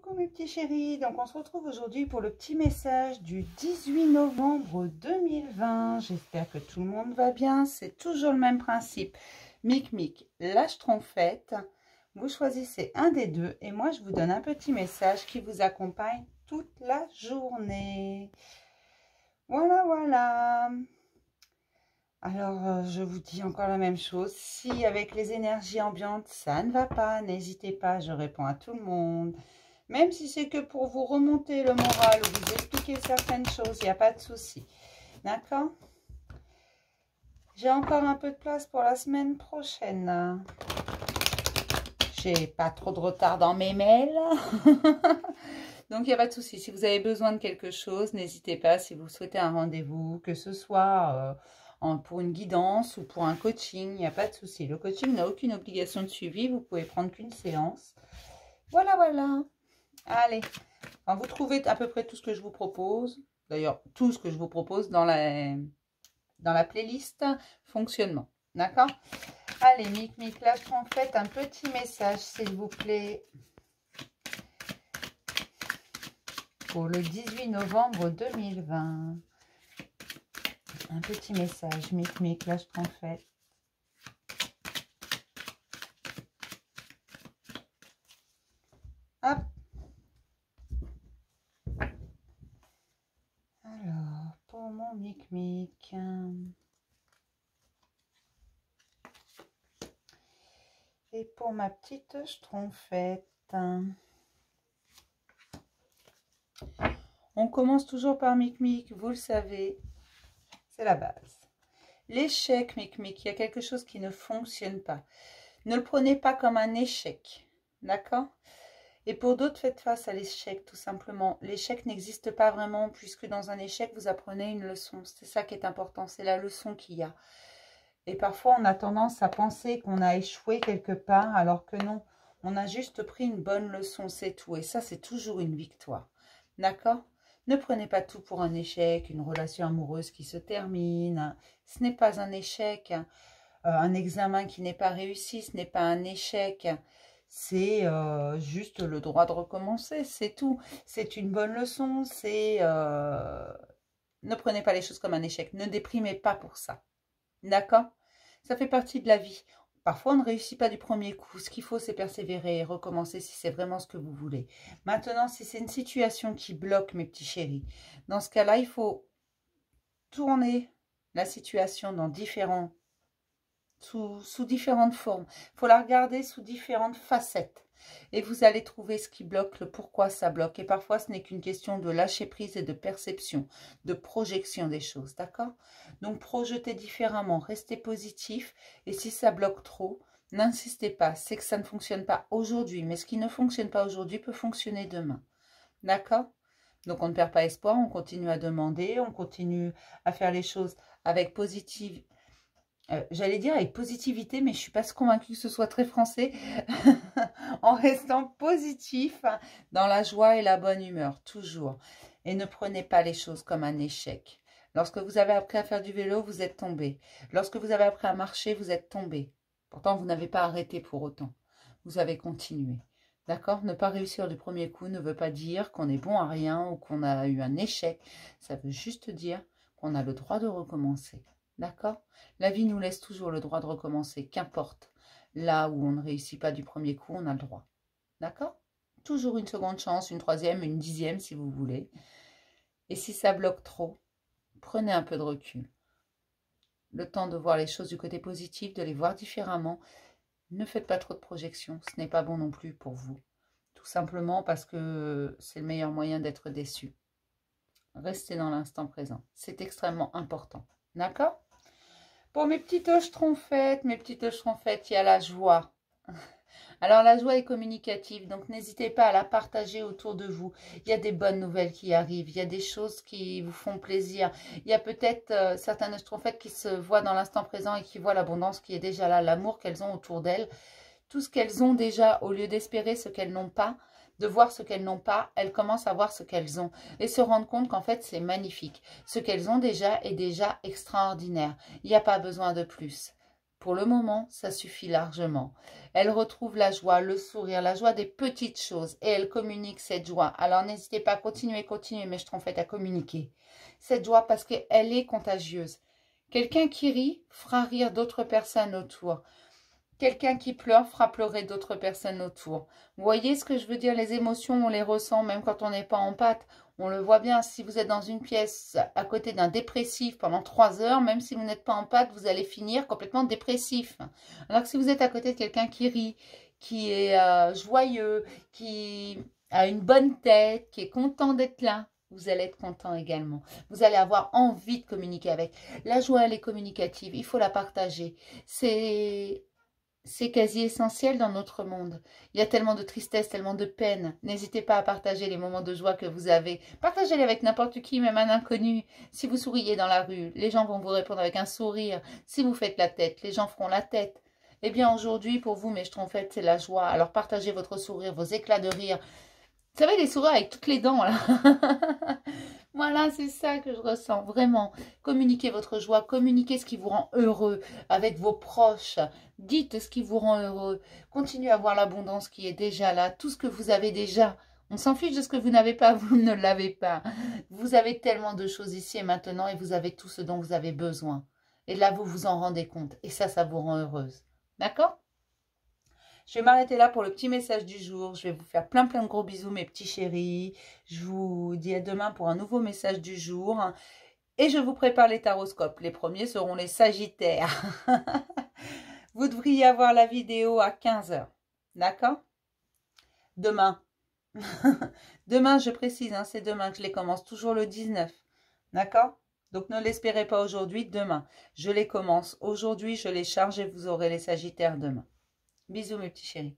Coucou mes petits chéris, donc on se retrouve aujourd'hui pour le petit message du 18 novembre 2020. J'espère que tout le monde va bien, c'est toujours le même principe. Mic, lâche trompette, vous choisissez un des deux et moi je vous donne un petit message qui vous accompagne toute la journée. Voilà. Alors, je vous dis encore la même chose. Si avec les énergies ambiantes, ça ne va pas, n'hésitez pas, je réponds à tout le monde. Même si c'est que pour vous remonter le moral ou vous expliquer certaines choses, il n'y a pas de souci. D'accord? J'ai encore un peu de place pour la semaine prochaine. J'ai pas trop de retard dans mes mails. Donc, il n'y a pas de souci. Si vous avez besoin de quelque chose, n'hésitez pas. Si vous souhaitez un rendez-vous, que ce soit pour une guidance ou pour un coaching, il n'y a pas de souci. Le coaching n'a aucune obligation de suivi. Vous pouvez prendre qu'une séance. Voilà. Allez, vous trouvez à peu près tout ce que je vous propose. D'ailleurs, tout ce que je vous propose dans la playlist fonctionnement. D'accord? Allez, Mic, là, je t'en fais un petit message, s'il vous plaît. Pour le 18 novembre 2020. Un petit message, Mic, là, je t'en fais. Hop. Alors, pour mon Mic. Et pour ma petite schtroumpfette. On commence toujours par Mic, vous le savez. C'est la base. L'échec, Mic, il y a quelque chose qui ne fonctionne pas. Ne le prenez pas comme un échec. D'accord? Et pour d'autres, faites face à l'échec, tout simplement. L'échec n'existe pas vraiment, puisque dans un échec, vous apprenez une leçon. C'est ça qui est important, c'est la leçon qu'il y a. Et parfois, on a tendance à penser qu'on a échoué quelque part, alors que non. On a juste pris une bonne leçon, c'est tout. Et ça, c'est toujours une victoire. D'accord? Ne prenez pas tout pour un échec, une relation amoureuse qui se termine. Ce n'est pas un échec. Un examen qui n'est pas réussi, ce n'est pas un échec. C'est juste le droit de recommencer, c'est tout. C'est une bonne leçon, c'est... Ne prenez pas les choses comme un échec, ne déprimez pas pour ça. D'accord? Ça fait partie de la vie. Parfois, on ne réussit pas du premier coup. Ce qu'il faut, c'est persévérer et recommencer si c'est vraiment ce que vous voulez. Maintenant, si c'est une situation qui bloque, mes petits chéris, dans ce cas-là, il faut tourner la situation dans sous différentes formes. Il faut la regarder sous différentes facettes. Et vous allez trouver ce qui bloque, le pourquoi ça bloque. Et parfois, ce n'est qu'une question de lâcher prise et de perception, de projection des choses. D'accord? Donc, projetez différemment, restez positif. Et si ça bloque trop, n'insistez pas. C'est que ça ne fonctionne pas aujourd'hui. Mais ce qui ne fonctionne pas aujourd'hui peut fonctionner demain. D'accord? Donc, on ne perd pas espoir. On continue à demander. On continue à faire les choses avec positivité. J'allais dire avec positivité, mais je ne suis pas convaincue que ce soit très français. En restant positif, dans la joie et la bonne humeur, toujours. Et ne prenez pas les choses comme un échec. Lorsque vous avez appris à faire du vélo, vous êtes tombé. Lorsque vous avez appris à marcher, vous êtes tombé. Pourtant, vous n'avez pas arrêté pour autant. Vous avez continué. D'accord? Ne pas réussir du premier coup ne veut pas dire qu'on est bon à rien ou qu'on a eu un échec. Ça veut juste dire qu'on a le droit de recommencer. D'accord? La vie nous laisse toujours le droit de recommencer, qu'importe. Là où on ne réussit pas du premier coup, on a le droit. D'accord? Toujours une seconde chance, une troisième, une dixième si vous voulez. Et si ça bloque trop, prenez un peu de recul. Le temps de voir les choses du côté positif, de les voir différemment. Ne faites pas trop de projections, ce n'est pas bon non plus pour vous. Tout simplement parce que c'est le meilleur moyen d'être déçu. Restez dans l'instant présent. C'est extrêmement important. D'accord? Pour mes petites schtroumpfettes, il y a la joie. Alors, la joie est communicative, donc n'hésitez pas à la partager autour de vous. Il y a des bonnes nouvelles qui arrivent, il y a des choses qui vous font plaisir. Il y a peut-être certaines schtroumpfettes qui se voient dans l'instant présent et qui voient l'abondance qui est déjà là, l'amour qu'elles ont autour d'elles. Tout ce qu'elles ont déjà, au lieu d'espérer ce qu'elles n'ont pas, de voir ce qu'elles n'ont pas, elles commencent à voir ce qu'elles ont et se rendent compte qu'en fait, c'est magnifique. Ce qu'elles ont déjà est déjà extraordinaire. Il n'y a pas besoin de plus. Pour le moment, ça suffit largement. Elle retrouve la joie, le sourire, la joie des petites choses et elle communique cette joie. Alors n'hésitez pas à continuer, mais je t'en fais à communiquer cette joie parce qu'elle est contagieuse. Quelqu'un qui rit fera rire d'autres personnes autour. Quelqu'un qui pleure fera pleurer d'autres personnes autour. Vous voyez ce que je veux dire? Les émotions, on les ressent même quand on n'est pas en pâte. On le voit bien, si vous êtes dans une pièce à côté d'un dépressif pendant 3 heures, même si vous n'êtes pas en pâte, vous allez finir complètement dépressif. Alors que si vous êtes à côté de quelqu'un qui rit, qui est joyeux, qui a une bonne tête, qui est content d'être là, vous allez être content également. Vous allez avoir envie de communiquer avec. La joie, elle est communicative, il faut la partager. C'est quasi essentiel dans notre monde. Il y a tellement de tristesse, tellement de peine. N'hésitez pas à partager les moments de joie que vous avez. Partagez-les avec n'importe qui, même un inconnu. Si vous souriez dans la rue, les gens vont vous répondre avec un sourire. Si vous faites la tête, les gens feront la tête. Eh bien, aujourd'hui, pour vous, mes schtroumpfettes, c'est la joie. Alors, partagez votre sourire, vos éclats de rire. Vous savez, les sourires avec toutes les dents, là. Voilà, c'est ça que je ressens, vraiment. Communiquez votre joie, communiquez ce qui vous rend heureux avec vos proches. Dites ce qui vous rend heureux. Continuez à voir l'abondance qui est déjà là, tout ce que vous avez déjà. On s'en fiche de ce que vous n'avez pas, vous ne l'avez pas. Vous avez tellement de choses ici et maintenant et vous avez tout ce dont vous avez besoin. Et là, vous vous en rendez compte. Et ça vous rend heureuse. D'accord ? Je vais m'arrêter là pour le petit message du jour. Je vais vous faire plein de gros bisous, mes petits chéris. Je vous dis à demain pour un nouveau message du jour. Et je vous prépare les taroscopes. Les premiers seront les Sagittaires. Vous devriez avoir la vidéo à 15 h. D'accord? Demain. Demain, je précise, hein, c'est demain que je les commence. Toujours le 19. D'accord? Donc, ne l'espérez pas aujourd'hui, demain. Je les commence aujourd'hui, je les charge et vous aurez les Sagittaires demain. Bisous mes petits chéris.